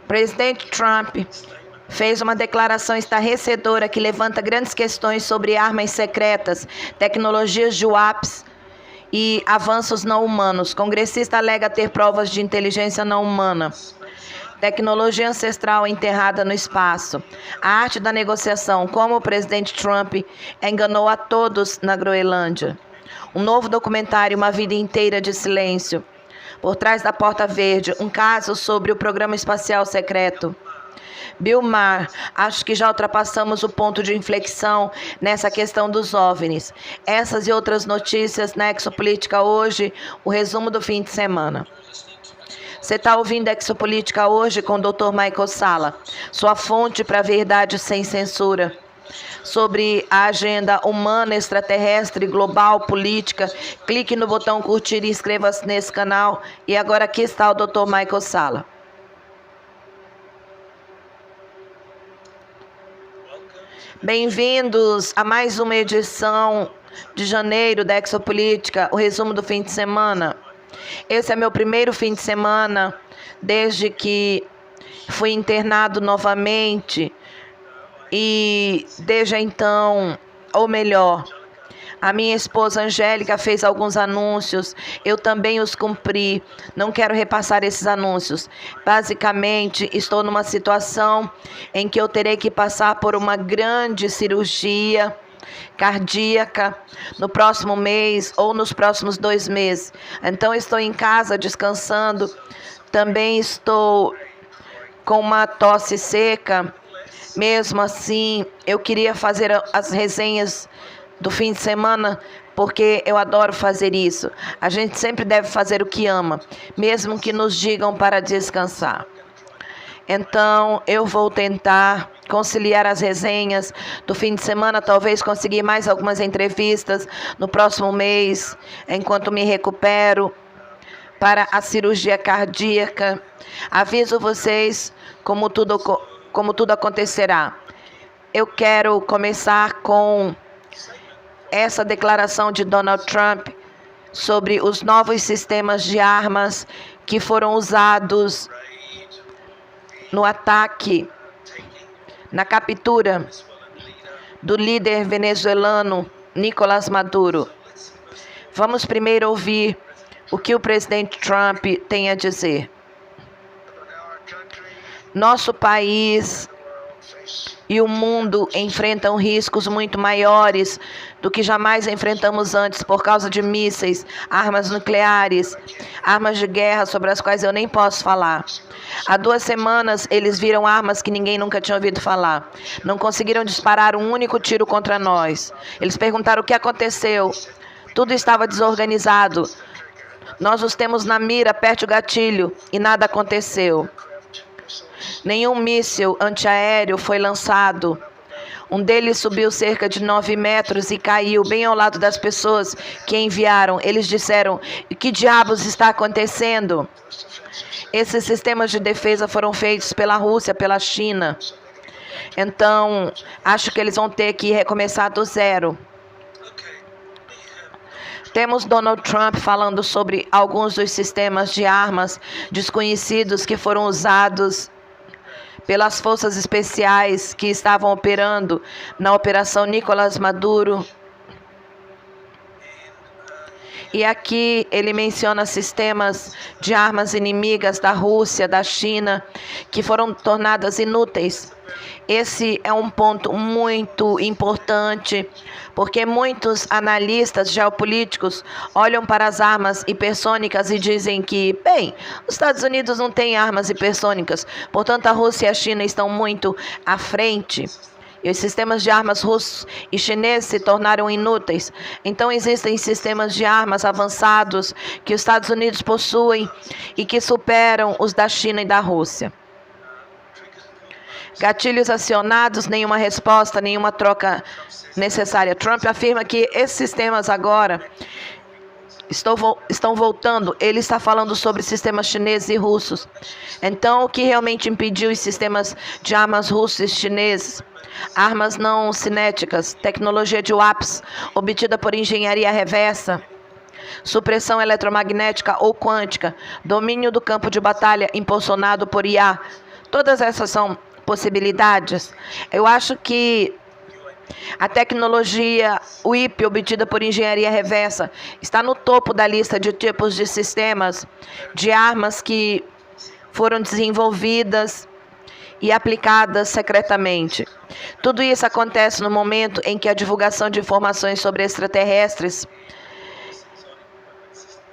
Presidente Trump fez uma declaração estarrecedora que levanta grandes questões sobre armas secretas, tecnologias de UAPs e avanços não humanos. Congressista alega ter provas de inteligência não humana. Tecnologia ancestral enterrada no espaço. A arte da negociação, como o presidente Trump enganou a todos na Groenlândia. Um novo documentário, Uma Vida Inteira de Silêncio. Por Trás da Porta Verde, um caso sobre o programa espacial secreto. Bill Maher, acho que já ultrapassamos o ponto de inflexão nessa questão dos OVNIs. Essas e outras notícias na Exopolítica hoje, o resumo do fim de semana. Você está ouvindo Exopolítica hoje com o Dr. Michael Salla, sua fonte para a verdade sem censura. Sobre a agenda humana, extraterrestre, global, política. Clique no botão curtir e inscreva-se nesse canal. E agora aqui está o Dr. Michael Salla. Bem-vindos a mais uma edição de janeiro da Exopolítica, o resumo do fim de semana. Esse é meu primeiro fim de semana desde que fui internado novamente e desde então, ou melhor, a minha esposa Angélica fez alguns anúncios, eu também os cumpri, não quero repassar esses anúncios. Basicamente, estou numa situação em que eu terei que passar por uma grande cirurgia cardíaca no próximo mês ou nos próximos 2 meses. Então, estou em casa descansando, também estou com uma tosse seca. Mesmo assim, eu queria fazer as resenhas do fim de semana, porque eu adoro fazer isso. A gente sempre deve fazer o que ama, mesmo que nos digam para descansar. Então, eu vou tentar conciliar as resenhas do fim de semana, talvez conseguir mais algumas entrevistas no próximo mês, enquanto me recupero para a cirurgia cardíaca. Aviso vocês como tudo acontecerá. Eu quero começar com essa declaração de Donald Trump sobre os novos sistemas de armas que foram usados no ataque, na captura do líder venezuelano Nicolás Maduro. Vamos primeiro ouvir o que o presidente Trump tem a dizer. Nosso país e o mundo enfrentam riscos muito maiores do que jamais enfrentamos antes por causa de mísseis, armas nucleares, armas de guerra sobre as quais eu nem posso falar. Há 2 semanas eles viram armas que ninguém nunca tinha ouvido falar. Não conseguiram disparar um único tiro contra nós. Eles perguntaram o que aconteceu. Tudo estava desorganizado. Nós os temos na mira, aperte o gatilho, e nada aconteceu. Nenhum míssil antiaéreo foi lançado. Um deles subiu cerca de 9 metros e caiu bem ao lado das pessoas que enviaram. Eles disseram: o que diabos está acontecendo? Esses sistemas de defesa foram feitos pela Rússia, pela China. Então, acho que eles vão ter que recomeçar do zero. Temos Donald Trump falando sobre alguns dos sistemas de armas desconhecidos que foram usados pelas forças especiais que estavam operando na Operação Nicolás Maduro. E aqui ele menciona sistemas de armas inimigas da Rússia, da China, que foram tornadas inúteis. Esse é um ponto muito importante, porque muitos analistas geopolíticos olham para as armas hipersônicas e dizem que, bem, os Estados Unidos não têm armas hipersônicas, portanto a Rússia e a China estão muito à frente. E os sistemas de armas russos e chineses se tornaram inúteis. Então existem sistemas de armas avançados que os Estados Unidos possuem e que superam os da China e da Rússia. Gatilhos acionados, nenhuma resposta, nenhuma troca necessária. Trump afirma que esses sistemas agora estão voltando. Ele está falando sobre sistemas chineses e russos. Então, o que realmente impediu os sistemas de armas russos e chineses? Armas não cinéticas, tecnologia de UAPs, obtida por engenharia reversa, supressão eletromagnética ou quântica, domínio do campo de batalha impulsionado por IA. Todas essas são possibilidades. Eu acho que a tecnologia WIP, obtida por engenharia reversa, está no topo da lista de tipos de sistemas de armas que foram desenvolvidas e aplicadas secretamente. Tudo isso acontece no momento em que a divulgação de informações sobre extraterrestres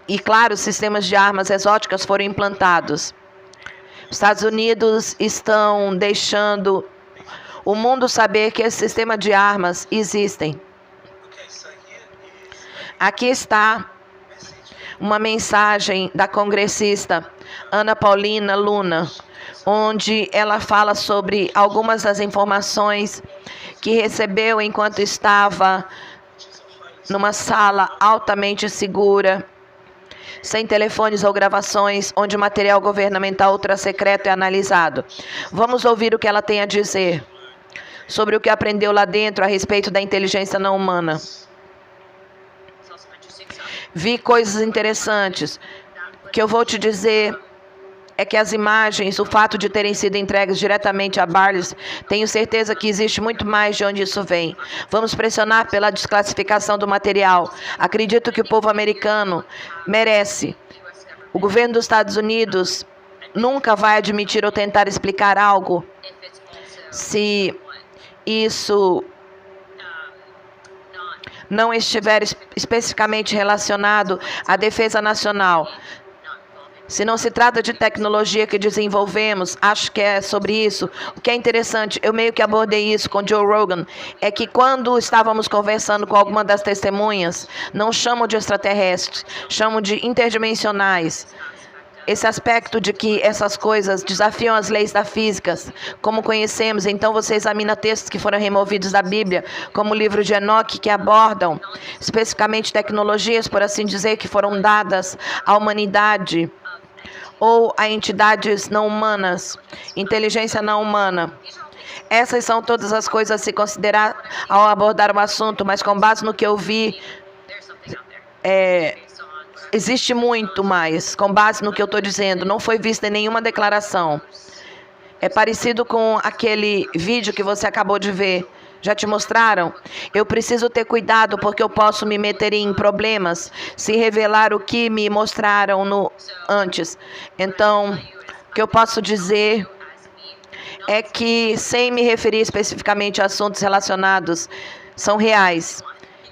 e, claro, sistemas de armas exóticas foram implantados. Os Estados Unidos estão deixando o mundo saber que esse sistema de armas existem. Aqui está uma mensagem da congressista Ana Paulina Luna, onde ela fala sobre algumas das informações que recebeu enquanto estava numa sala altamente segura, sem telefones ou gravações, onde o material governamental ultra-secreto é analisado. Vamos ouvir o que ela tem a dizer sobre o que aprendeu lá dentro a respeito da inteligência não humana. Vi coisas interessantes. O que eu vou te dizer é que as imagens, o fato de terem sido entregues diretamente a Barles, tenho certeza que existe muito mais de onde isso vem. Vamos pressionar pela desclassificação do material. Acredito que o povo americano merece. O governo dos Estados Unidos nunca vai admitir ou tentar explicar algo se isso não estiver especificamente relacionado à defesa nacional. Se não se trata de tecnologia que desenvolvemos, acho que é sobre isso. O que é interessante, eu meio que abordei isso com Joe Rogan, é que quando estávamos conversando com alguma das testemunhas, não chamam de extraterrestres, chamam de interdimensionais. Esse aspecto de que essas coisas desafiam as leis da física, como conhecemos. Então você examina textos que foram removidos da Bíblia, como o livro de Enoque, que abordam especificamente tecnologias, por assim dizer, que foram dadas à humanidade ou a entidades não humanas, inteligência não humana. Essas são todas as coisas a se considerar ao abordar o assunto, mas com base no que eu vi, existe muito mais, com base no que eu estou dizendo. Não foi vista em nenhuma declaração. É parecido com aquele vídeo que você acabou de ver. Já te mostraram? Eu preciso ter cuidado porque eu posso me meter em problemas se revelar o que me mostraram antes. Então, o que eu posso dizer é que, sem me referir especificamente a assuntos relacionados, são reais.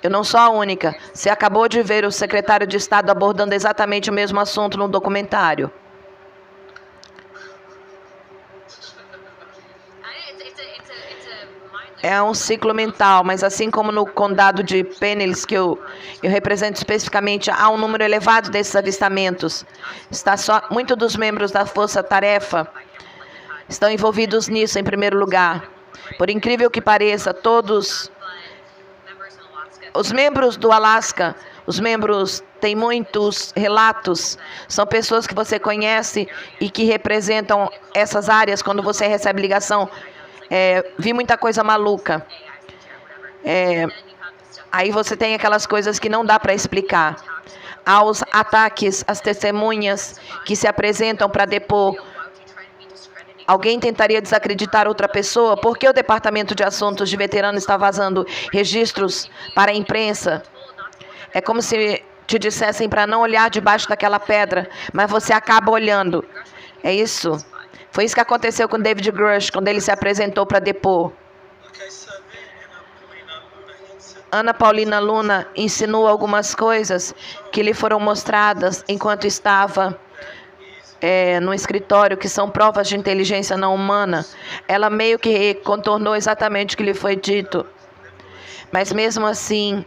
Eu não sou a única. Você acabou de ver o secretário de Estado abordando exatamente o mesmo assunto num documentário. É um ciclo mental, mas assim como no condado de Pinellas, que eu represento especificamente, há um número elevado desses avistamentos. Muitos dos membros da Força Tarefa estão envolvidos nisso em primeiro lugar. Por incrível que pareça, todos os membros do Alasca, têm muitos relatos, são pessoas que você conhece e que representam essas áreas quando você recebe ligação. Vi muita coisa maluca. Aí você tem aquelas coisas que não dá para explicar. Há os ataques às testemunhas que se apresentam para depor. Alguém tentaria desacreditar outra pessoa? Por que o Departamento de Assuntos de Veteranos está vazando registros para a imprensa? É como se te dissessem para não olhar debaixo daquela pedra, mas você acaba olhando. É isso. Foi isso que aconteceu com David Grush, quando ele se apresentou para depor. Ana Paulina Luna insinuou algumas coisas que lhe foram mostradas enquanto estava no escritório, que são provas de inteligência não humana. Ela meio que contornou exatamente o que lhe foi dito. Mas mesmo assim,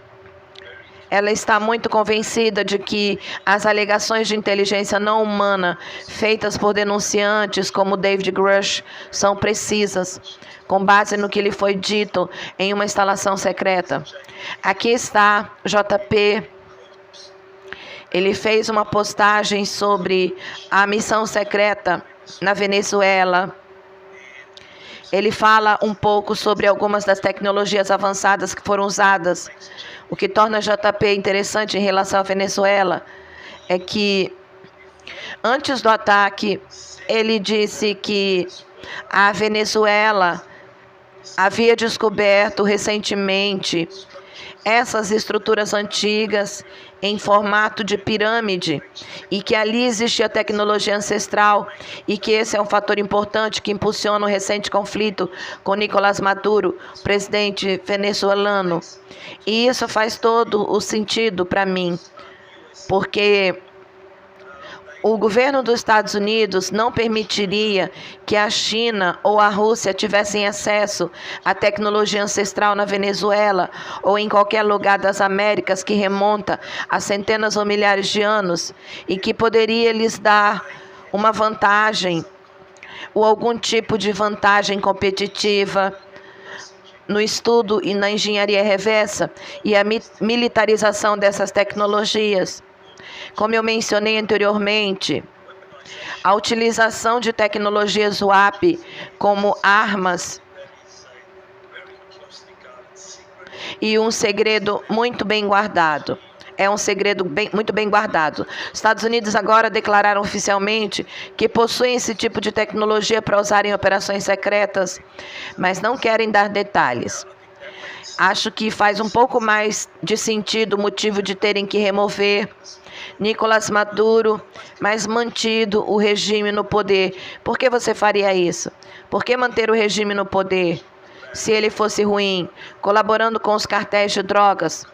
ela está muito convencida de que as alegações de inteligência não humana feitas por denunciantes como David Grush são precisas, com base no que lhe foi dito em uma instalação secreta. Aqui está JP. Ele fez uma postagem sobre a missão secreta na Venezuela. Ele fala um pouco sobre algumas das tecnologias avançadas que foram usadas. O que torna JP interessante em relação à Venezuela é que, antes do ataque, ele disse que A Venezuela havia descoberto recentemente essas estruturas antigas em formato de pirâmide e que ali existia tecnologia ancestral e que esse é um fator importante que impulsiona o recente conflito com Nicolás Maduro, presidente venezuelano. E isso faz todo o sentido para mim, porque o governo dos Estados Unidos não permitiria que a China ou a Rússia tivessem acesso à tecnologia ancestral na Venezuela ou em qualquer lugar das Américas que remonta a centenas ou milhares de anos e que poderia lhes dar uma vantagem ou algum tipo de vantagem competitiva no estudo e na engenharia reversa e a militarização dessas tecnologias. Como eu mencionei anteriormente, a utilização de tecnologias UAP como armas e um segredo muito bem guardado. É um segredo muito bem guardado. Os Estados Unidos agora declararam oficialmente que possuem esse tipo de tecnologia para usar em operações secretas, mas não querem dar detalhes. Acho que faz um pouco mais de sentido o motivo de terem que remover Nicolás Maduro, mas mantido o regime no poder. Por que você faria isso? Por que manter o regime no poder? Se ele fosse ruim, colaborando com os cartéis de drogas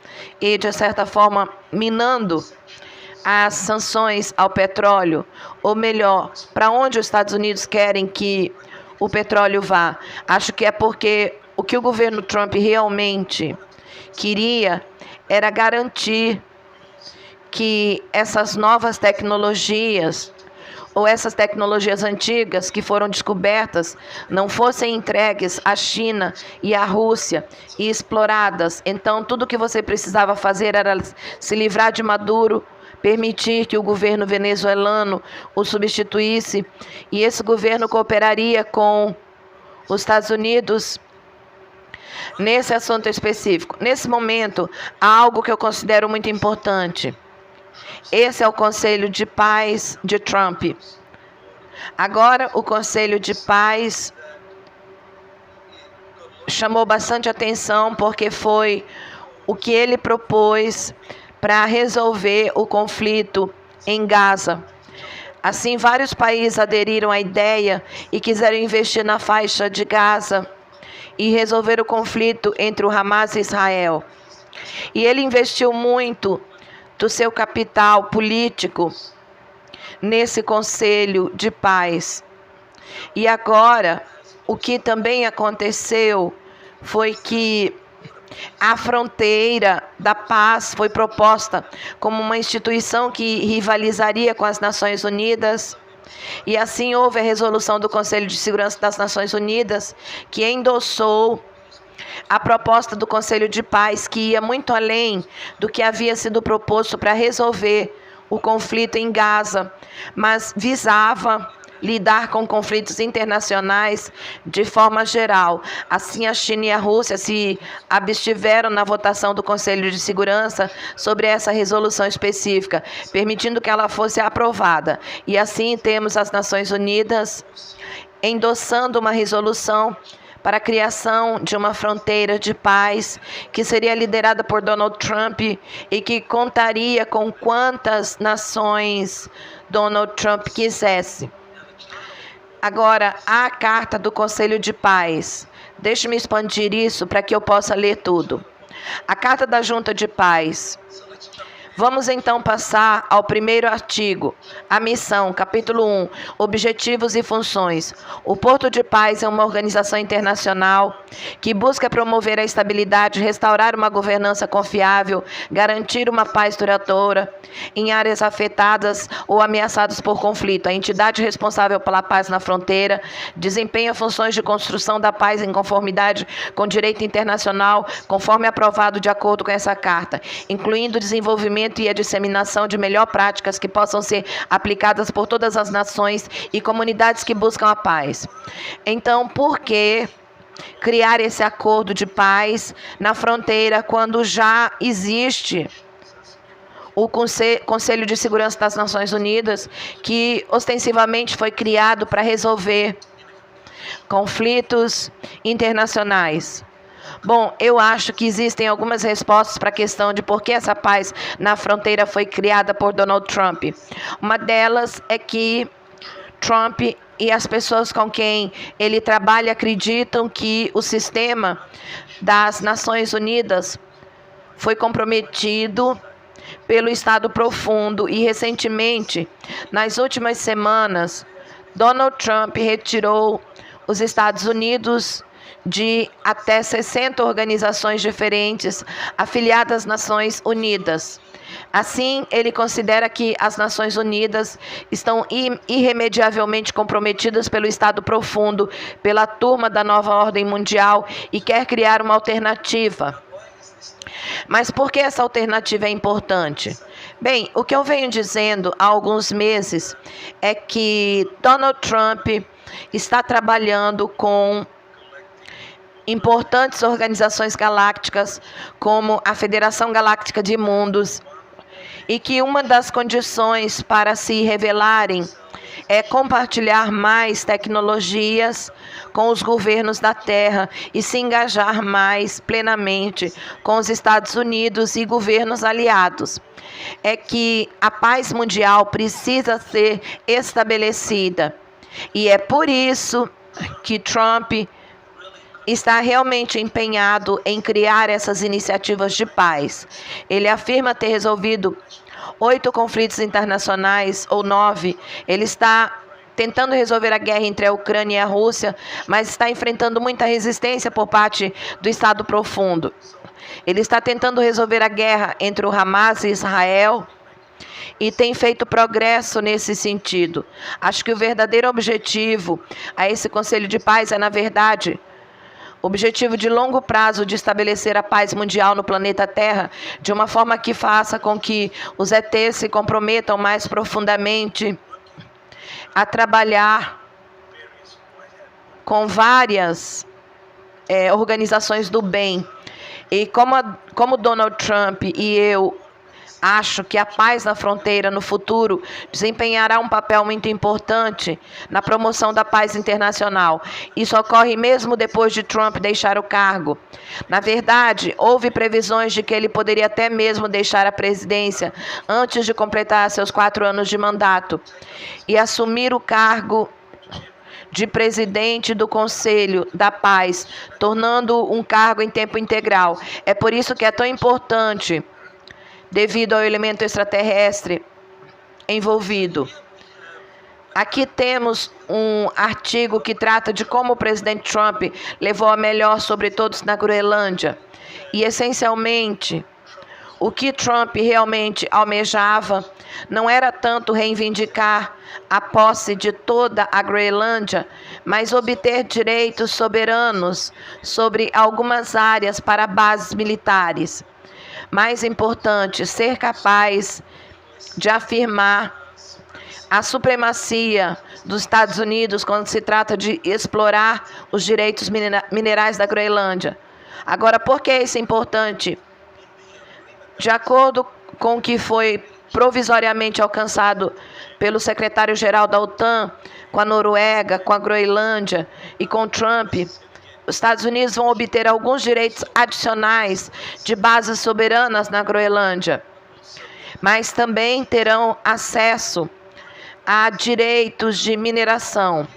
e, de certa forma, minando as sanções ao petróleo, ou melhor, para onde os Estados Unidos querem que o petróleo vá? Acho que é porque o que o governo Trump realmente queria era garantir que essas novas tecnologias ou essas tecnologias antigas que foram descobertas não fossem entregues à China e à Rússia e exploradas. Então, tudo o que você precisava fazer era se livrar de Maduro, permitir que o governo venezuelano o substituísse, e esse governo cooperaria com os Estados Unidos nesse assunto específico. Nesse momento, há algo que eu considero muito importante. Esse é o Conselho de Paz de Trump. Agora, o Conselho de Paz chamou bastante atenção porque foi o que ele propôs para resolver o conflito em Gaza. Assim, vários países aderiram à ideia e quiseram investir na faixa de Gaza e resolver o conflito entre o Hamas e Israel. E ele investiu muito do seu capital político nesse Conselho de Paz. E agora, o que também aconteceu foi que a fronteira da paz foi proposta como uma instituição que rivalizaria com as Nações Unidas. E assim houve a resolução do Conselho de Segurança das Nações Unidas, que endossou a proposta do Conselho de Paz, que ia muito além do que havia sido proposto para resolver o conflito em Gaza, mas visava lidar com conflitos internacionais de forma geral. Assim, a China e a Rússia se abstiveram na votação do Conselho de Segurança sobre essa resolução específica, permitindo que ela fosse aprovada. E assim temos as Nações Unidas endossando uma resolução para a criação de uma fronteira de paz que seria liderada por Donald Trump e que contaria com quantas nações Donald Trump quisesse. Agora, a carta do Conselho de Paz. Deixe-me expandir isso para que eu possa ler tudo. A carta da Junta de Paz. Vamos então passar ao primeiro artigo, a missão, capítulo 1, objetivos e funções. O Porto de Paz é uma organização internacional que busca promover a estabilidade, restaurar uma governança confiável, garantir uma paz duradoura em áreas afetadas ou ameaçadas por conflito. A entidade responsável pela paz na fronteira desempenha funções de construção da paz em conformidade com o direito internacional, conforme aprovado de acordo com essa carta, incluindo o desenvolvimento e a disseminação de melhores práticas que possam ser aplicadas por todas as nações e comunidades que buscam a paz. Então, por que criar esse acordo de paz na fronteira quando já existe o Conselho de Segurança das Nações Unidas, que ostensivamente foi criado para resolver conflitos internacionais. Bom, eu acho que existem algumas respostas para a questão de por que essa paz na fronteira foi criada por Donald Trump. Uma delas é que Trump e as pessoas com quem ele trabalha acreditam que o sistema das Nações Unidas foi comprometido pelo Estado Profundo e, recentemente, nas últimas semanas, Donald Trump retirou os Estados Unidos de até 60 organizações diferentes afiliadas às Nações Unidas. Assim, ele considera que as Nações Unidas estão irremediavelmente comprometidas pelo Estado Profundo, pela turma da nova ordem mundial, e quer criar uma alternativa. Mas por que essa alternativa é importante? Bem, o que eu venho dizendo há alguns meses é que Donald Trump está trabalhando com importantes organizações galácticas, como a Federação Galáctica de Mundos, e que uma das condições para se revelarem é compartilhar mais tecnologias com os governos da Terra e se engajar mais plenamente com os Estados Unidos e governos aliados. É que a paz mundial precisa ser estabelecida. E é por isso que Trump está realmente empenhado em criar essas iniciativas de paz. Ele afirma ter resolvido 8 conflitos internacionais, ou 9. Ele está tentando resolver a guerra entre a Ucrânia e a Rússia, mas está enfrentando muita resistência por parte do Estado Profundo. Ele está tentando resolver a guerra entre o Hamas e Israel e tem feito progresso nesse sentido. Acho que o verdadeiro objetivo a esse Conselho de Paz é, na verdade, o objetivo de longo prazo de estabelecer a paz mundial no planeta Terra de uma forma que faça com que os ETs se comprometam mais profundamente a trabalhar com várias organizações do bem. E como Donald Trump e eu acho que a paz na fronteira no futuro desempenhará um papel muito importante na promoção da paz internacional. Isso ocorre mesmo depois de Trump deixar o cargo. Na verdade, houve previsões de que ele poderia até mesmo deixar a presidência antes de completar seus 4 anos de mandato e assumir o cargo de presidente do Conselho da Paz, tornando um cargo em tempo integral. É por isso que é tão importante, devido ao elemento extraterrestre envolvido. Aqui temos um artigo que trata de como o presidente Trump levou a melhor sobre todos na Groenlândia. E, essencialmente, o que Trump realmente almejava não era tanto reivindicar a posse de toda a Groenlândia, mas obter direitos soberanos sobre algumas áreas para bases militares. Mais importante, ser capaz de afirmar a supremacia dos Estados Unidos quando se trata de explorar os direitos minerais da Groenlândia. Agora, por que isso é importante? De acordo com o que foi provisoriamente alcançado pelo secretário-geral da OTAN, com a Noruega, com a Groenlândia e com Trump, os Estados Unidos vão obter alguns direitos adicionais de bases soberanas na Groenlândia, mas também terão acesso a direitos de mineração.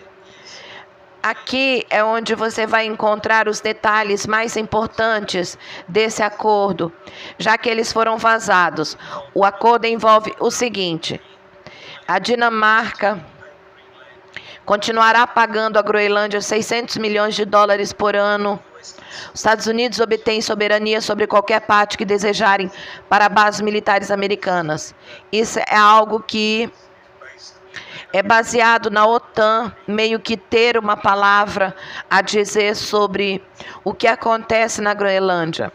Aqui é onde você vai encontrar os detalhes mais importantes desse acordo, já que eles foram vazados. O acordo envolve o seguinte: a Dinamarca continuará pagando à Groenlândia 600 milhões de dólares por ano. Os Estados Unidos obtêm soberania sobre qualquer parte que desejarem para bases militares americanas. Isso é algo que é baseado na OTAN, meio que ter uma palavra a dizer sobre o que acontece na Groenlândia.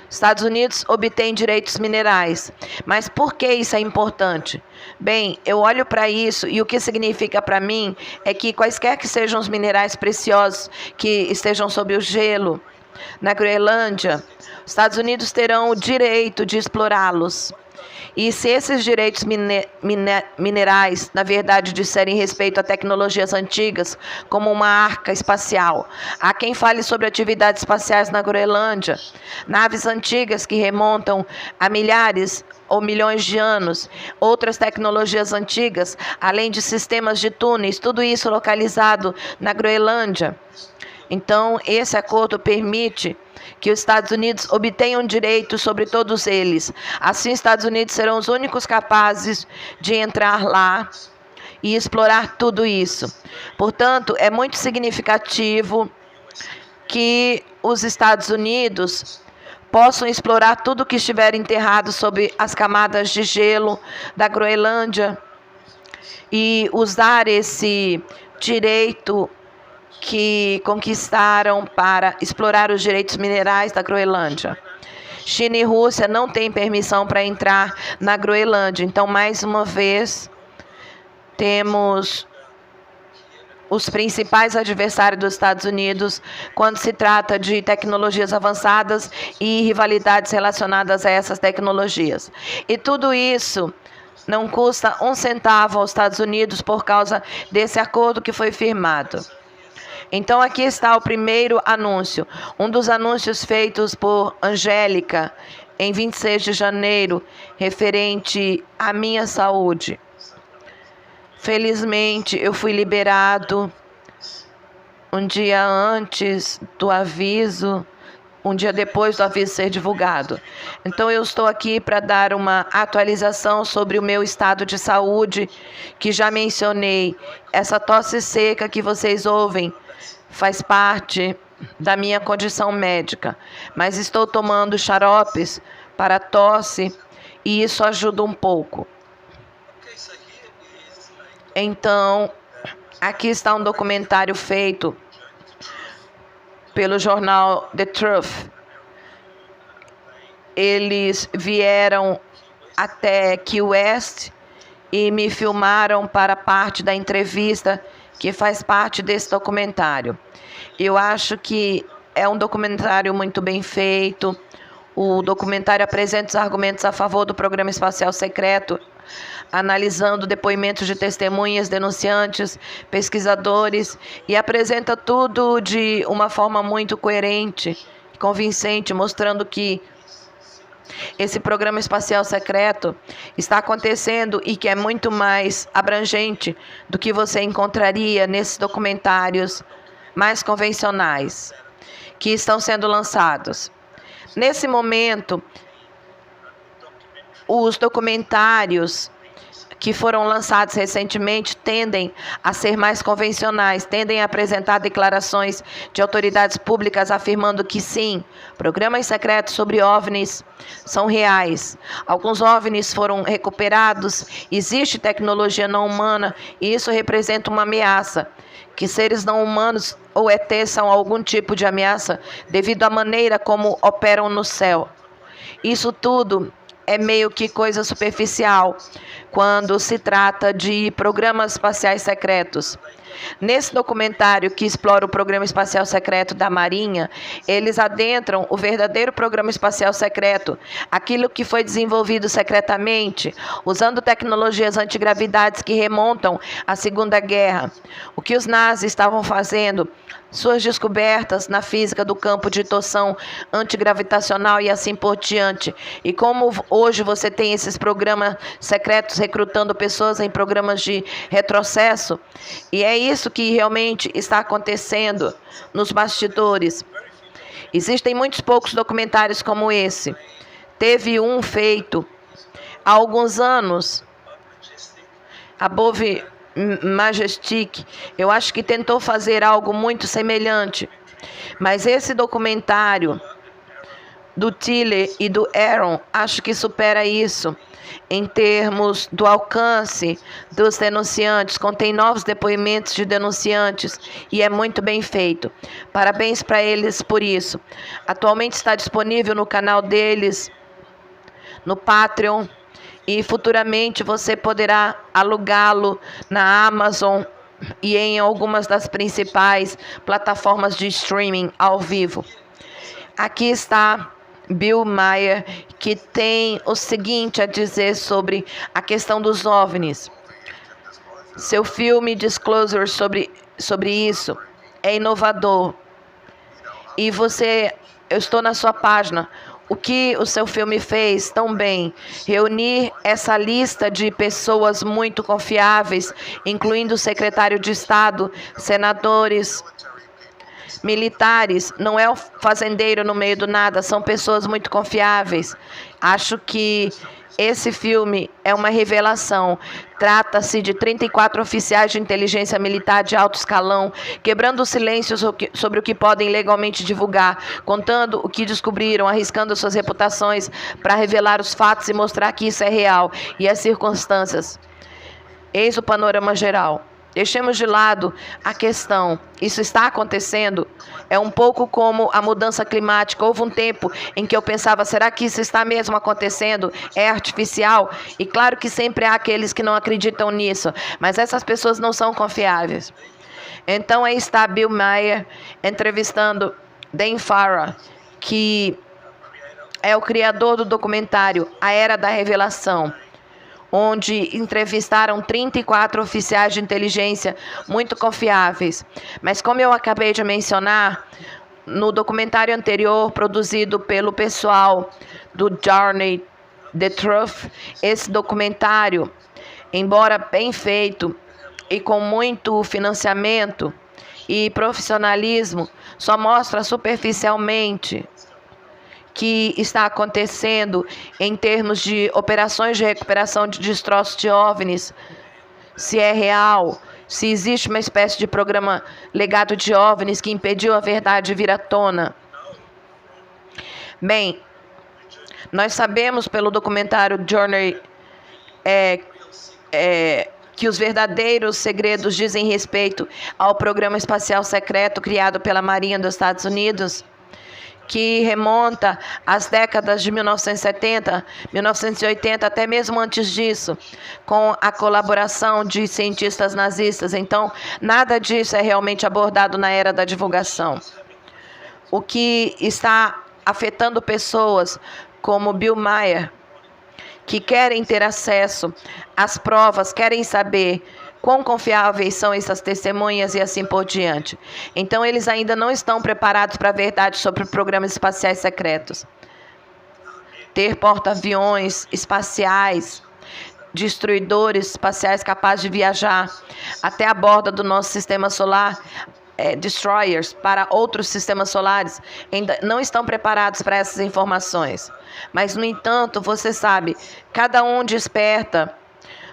Os Estados Unidos obtêm direitos minerais. Mas por que isso é importante? Bem, eu olho para isso e o que significa para mim é que quaisquer que sejam os minerais preciosos que estejam sob o gelo, na Groenlândia, os Estados Unidos terão o direito de explorá-los. E se esses direitos minerais, na verdade, disserem respeito a tecnologias antigas, como uma arca espacial, há quem fale sobre atividades espaciais na Groenlândia, naves antigas que remontam a milhares ou milhões de anos, outras tecnologias antigas, além de sistemas de túneis, tudo isso localizado na Groenlândia. Então, esse acordo permite que os Estados Unidos obtenham direitos sobre todos eles. Assim, os Estados Unidos serão os únicos capazes de entrar lá e explorar tudo isso. Portanto, é muito significativo que os Estados Unidos possam explorar tudo que estiver enterrado sob as camadas de gelo da Groenlândia e usar esse direito que conquistaram para explorar os direitos minerais da Groenlândia. China e Rússia não têm permissão para entrar na Groenlândia. Então, mais uma vez, temos os principais adversários dos Estados Unidos quando se trata de tecnologias avançadas e rivalidades relacionadas a essas tecnologias. E tudo isso não custa um centavo aos Estados Unidos por causa desse acordo que foi firmado. Então, aqui está o primeiro anúncio, um dos anúncios feitos por Angélica em 26 de janeiro, referente à minha saúde. Felizmente, eu fui liberado um dia antes do aviso, um dia depois do aviso ser divulgado. Então, eu estou aqui para dar uma atualização sobre o meu estado de saúde, que já mencionei. Essa tosse seca que vocês ouvem faz parte da minha condição médica, mas estou tomando xaropes para tosse e isso ajuda um pouco. Então, aqui está um documentário feito pelo jornal The Truth. Eles vieram até Key West e me filmaram para parte da entrevista que faz parte desse documentário. Eu acho que é um documentário muito bem feito. O documentário apresenta os argumentos a favor do programa espacial secreto, analisando depoimentos de testemunhas, denunciantes, pesquisadores, e apresenta tudo de uma forma muito coerente, convincente, mostrando que esse programa espacial secreto está acontecendo e que é muito mais abrangente do que você encontraria nesses documentários mais convencionais que estão sendo lançados. Nesse momento, os documentários que foram lançados recentemente tendem a ser mais convencionais, tendem a apresentar declarações de autoridades públicas afirmando que sim, programas secretos sobre OVNIs são reais. Alguns OVNIs foram recuperados, existe tecnologia não humana e isso representa uma ameaça, que seres não humanos ou ET são algum tipo de ameaça devido à maneira como operam no céu. Isso tudo é meio que coisa superficial quando se trata de programas espaciais secretos. Nesse documentário que explora o programa espacial secreto da Marinha, eles adentram o verdadeiro programa espacial secreto, aquilo que foi desenvolvido secretamente, usando tecnologias antigravidades que remontam à Segunda Guerra. O que os nazis estavam fazendo, suas descobertas na física do campo de torção antigravitacional e assim por diante. E como hoje você tem esses programas secretos recrutando pessoas em programas de retrocesso, e é isso que realmente está acontecendo nos bastidores. Existem muitos poucos documentários como esse. Teve um feito há alguns anos, Above Majestic, eu acho que tentou fazer algo muito semelhante. Mas esse documentário do Tiller e do Aaron, acho que supera isso. Em termos do alcance dos denunciantes, contém novos depoimentos de denunciantes e é muito bem feito. Parabéns para eles por isso. Atualmente está disponível no canal deles, no Patreon, e futuramente você poderá alugá-lo na Amazon e em algumas das principais plataformas de streaming ao vivo. Aqui está Bill Maher, que tem o seguinte a dizer sobre a questão dos OVNIs. Seu filme Disclosure sobre isso é inovador. E eu estou na sua página. O que o seu filme fez tão bem? Reunir essa lista de pessoas muito confiáveis, incluindo o secretário de Estado, senadores, militares. Não é o fazendeiro no meio do nada, são pessoas muito confiáveis. Acho que esse filme é uma revelação. Trata-se de 34 oficiais de inteligência militar de alto escalão, quebrando o silêncio sobre o que podem legalmente divulgar, contando o que descobriram, arriscando suas reputações para revelar os fatos e mostrar que isso é real e as circunstâncias. Eis o panorama geral. Deixemos de lado a questão. Isso está acontecendo? É um pouco como a mudança climática. Houve um tempo em que eu pensava, será que isso está mesmo acontecendo? É artificial? E claro que sempre há aqueles que não acreditam nisso, mas essas pessoas não são confiáveis. Então aí está Bill Maher entrevistando Dan Farah, que é o criador do documentário A Era da Revelação, onde entrevistaram 34 oficiais de inteligência muito confiáveis. Mas como eu acabei de mencionar, no documentário anterior, produzido pelo pessoal do Journey The Truth, esse documentário, embora bem feito e com muito financiamento e profissionalismo, só mostra superficialmente que está acontecendo em termos de operações de recuperação de destroços de OVNIs, se é real, se existe uma espécie de programa legado de OVNIs que impediu a verdade de vir à tona. Bem, nós sabemos pelo documentário Journey que os verdadeiros segredos dizem respeito ao programa espacial secreto criado pela Marinha dos Estados Unidos, que remonta às décadas de 1970, 1980, até mesmo antes disso, com a colaboração de cientistas nazistas. Então, nada disso é realmente abordado na era da divulgação. O que está afetando pessoas como Bill Maher, que querem ter acesso às provas, querem saber quão confiáveis são essas testemunhas e assim por diante. Então, eles ainda não estão preparados para a verdade sobre programas espaciais secretos. Ter porta-aviões espaciais, destruidores espaciais capazes de viajar até a borda do nosso sistema solar, destroyers para outros sistemas solares, ainda não estão preparados para essas informações. Mas, no entanto, você sabe, cada um desperta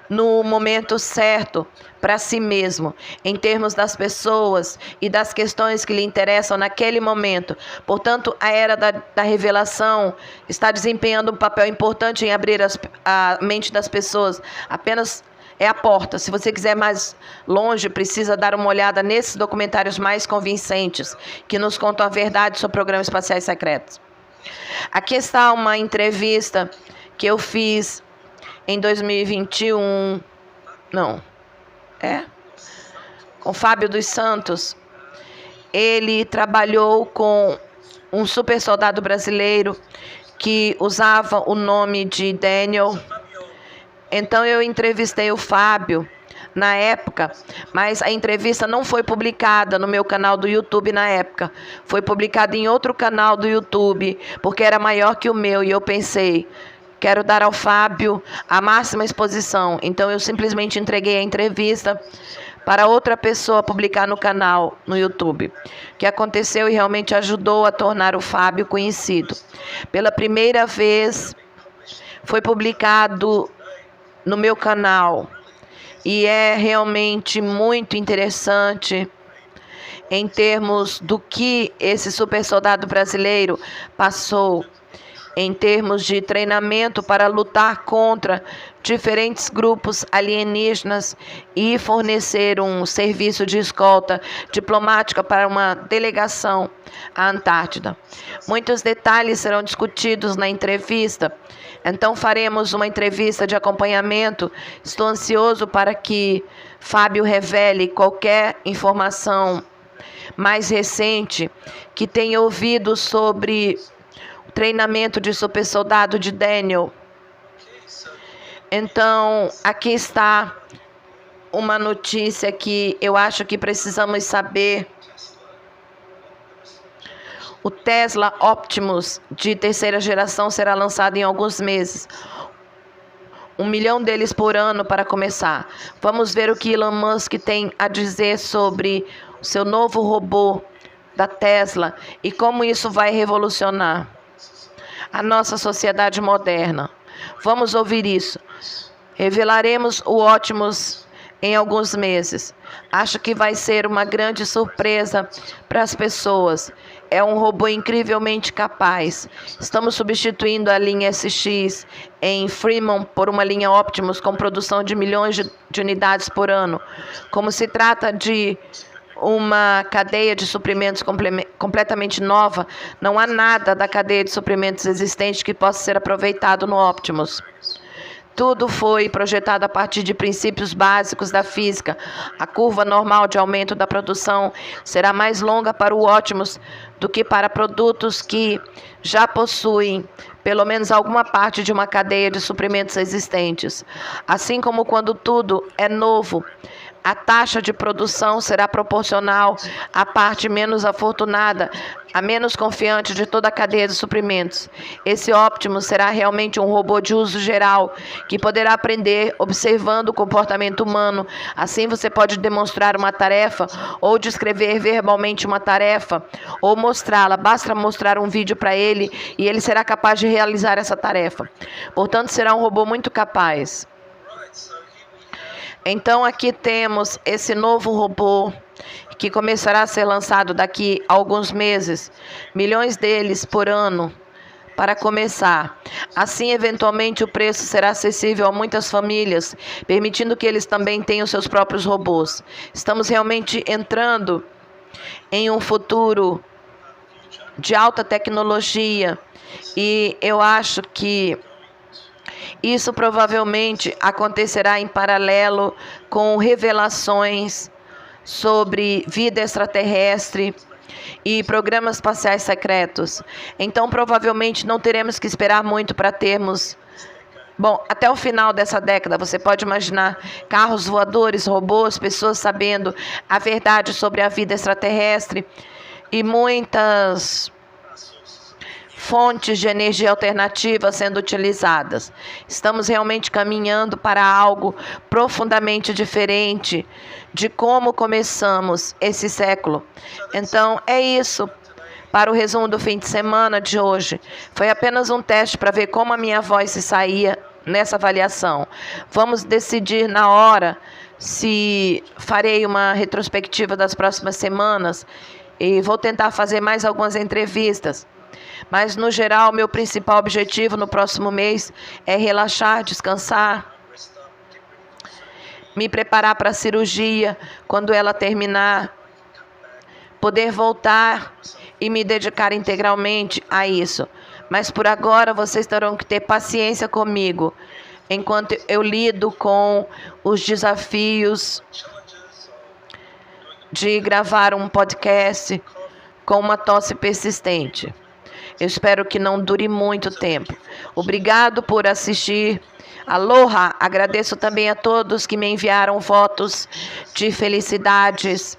no momento certo para si mesmo, em termos das pessoas e das questões que lhe interessam naquele momento. Portanto, a era da revelação está desempenhando um papel importante em abrir a mente das pessoas. Apenas é a porta. Se você quiser mais longe, precisa dar uma olhada nesses documentários mais convincentes, que nos contam a verdade sobre programas espaciais secretos. Aqui está uma entrevista que eu fiz em 2021, com Fábio dos Santos. Ele trabalhou com um super soldado brasileiro que usava o nome de Daniel. Então eu entrevistei o Fábio na época, mas a entrevista não foi publicada no meu canal do YouTube na época. Foi publicada em outro canal do YouTube, porque era maior que o meu, e eu pensei, quero dar ao Fábio a máxima exposição. Então eu simplesmente entreguei a entrevista para outra pessoa publicar no canal, no YouTube. O que aconteceu e realmente ajudou a tornar o Fábio conhecido. Pela primeira vez foi publicado no meu canal. E é realmente muito interessante em termos do que esse super soldado brasileiro passou, em termos de treinamento para lutar contra diferentes grupos alienígenas e fornecer um serviço de escolta diplomática para uma delegação à Antártida. Muitos detalhes serão discutidos na entrevista, então faremos uma entrevista de acompanhamento. Estou ansioso para que Fábio revele qualquer informação mais recente que tem ouvido sobre o treinamento de super soldado de Daniel. Então, aqui está uma notícia que eu acho que precisamos saber. O Tesla Optimus de terceira geração será lançado em alguns meses. 1 milhão deles por ano para começar. Vamos ver o que Elon Musk tem a dizer sobre o seu novo robô da Tesla e como isso vai revolucionar a nossa sociedade moderna. Vamos ouvir isso. Revelaremos o Optimus em alguns meses. Acho que vai ser uma grande surpresa para as pessoas. É um robô incrivelmente capaz. Estamos substituindo a linha SX em Fremont por uma linha Optimus com produção de milhões de unidades por ano. Como se trata de uma cadeia de suprimentos completamente nova, não há nada da cadeia de suprimentos existente que possa ser aproveitado no Optimus. Tudo foi projetado a partir de princípios básicos da física. A curva normal de aumento da produção será mais longa para o Optimus do que para produtos que já possuem pelo menos alguma parte de uma cadeia de suprimentos existentes. Assim como quando tudo é novo, a taxa de produção será proporcional à parte menos afortunada, a menos confiante de toda a cadeia de suprimentos. Esse Optimus será realmente um robô de uso geral, que poderá aprender observando o comportamento humano. Assim você pode demonstrar uma tarefa, ou descrever verbalmente uma tarefa, ou mostrá-la. Basta mostrar um vídeo para ele, e ele será capaz de realizar essa tarefa. Portanto, será um robô muito capaz. Então, aqui temos esse novo robô que começará a ser lançado daqui a alguns meses, milhões deles por ano, para começar. Assim, eventualmente, o preço será acessível a muitas famílias, permitindo que eles também tenham seus próprios robôs. Estamos realmente entrando em um futuro de alta tecnologia e eu acho que isso provavelmente acontecerá em paralelo com revelações sobre vida extraterrestre e programas espaciais secretos. Então, provavelmente, não teremos que esperar muito para termos... Bom, até o final dessa década, você pode imaginar carros voadores, robôs, pessoas sabendo a verdade sobre a vida extraterrestre e muitas fontes de energia alternativa sendo utilizadas. Estamos realmente caminhando para algo profundamente diferente de como começamos esse século. Então, é isso para o resumo do fim de semana de hoje. Foi apenas um teste para ver como a minha voz se saía nessa avaliação. Vamos decidir na hora se farei uma retrospectiva das próximas semanas e vou tentar fazer mais algumas entrevistas. Mas, no geral, meu principal objetivo no próximo mês é relaxar, descansar, me preparar para a cirurgia, quando ela terminar, poder voltar e me dedicar integralmente a isso. Mas, por agora, vocês terão que ter paciência comigo, enquanto eu lido com os desafios de gravar um podcast com uma tosse persistente. Eu espero que não dure muito tempo. Obrigado por assistir. Aloha! Agradeço também a todos que me enviaram fotos de felicidades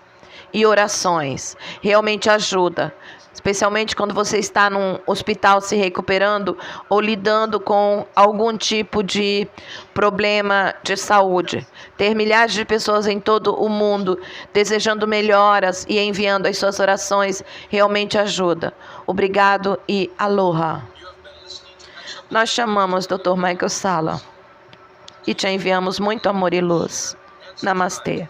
e orações. Realmente ajuda. Especialmente quando você está num hospital se recuperando ou lidando com algum tipo de problema de saúde. Ter milhares de pessoas em todo o mundo desejando melhoras e enviando as suas orações realmente ajuda. Obrigado e aloha. Nós chamamos Dr. Michael Salla e te enviamos muito amor e luz. Namastê.